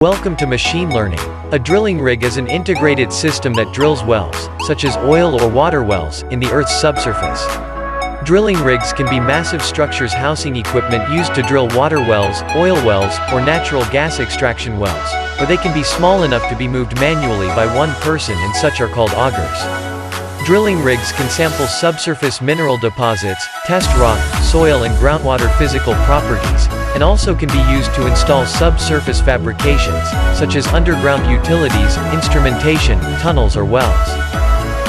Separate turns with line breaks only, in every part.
Welcome to machine learning. A drilling rig is an integrated system that drills wells, such as oil or water wells, in the Earth's subsurface. Drilling rigs can be massive structures housing equipment used to drill water wells, oil wells, or natural gas extraction wells, or they can be small enough to be moved manually by one person, and such are called augers. Drilling rigs can sample subsurface mineral deposits, test rock, soil and groundwater physical properties, and also can be used to install subsurface fabrications, such as underground utilities, instrumentation, tunnels or wells.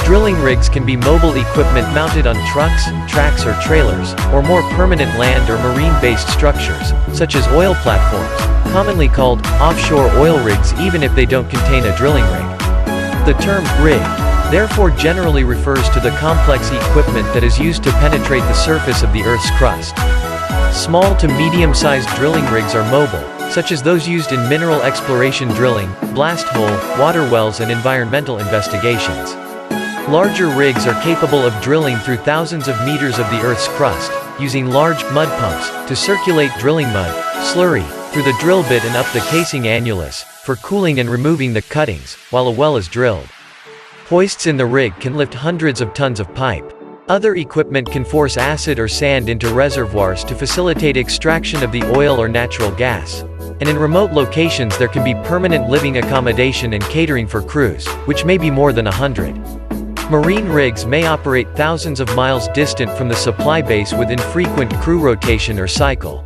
Drilling rigs can be mobile equipment mounted on trucks, tracks or trailers, or more permanent land or marine-based structures, such as oil platforms, commonly called offshore oil rigs even if they don't contain a drilling rig. The term rig therefore generally refers to the complex equipment that is used to penetrate the surface of the Earth's crust. Small to medium-sized drilling rigs are mobile, such as those used in mineral exploration drilling, blast hole, water wells and environmental investigations. Larger rigs are capable of drilling through thousands of meters of the Earth's crust, using large mud pumps to circulate drilling mud, slurry, through the drill bit and up the casing annulus, for cooling and removing the cuttings, while a well is drilled. Hoists in the rig can lift hundreds of tons of pipe. Other equipment can force acid or sand into reservoirs to facilitate extraction of the oil or natural gas. And in remote locations there can be permanent living accommodation and catering for crews, which may be more than 100. Marine rigs may operate thousands of miles distant from the supply base with infrequent crew rotation or cycle.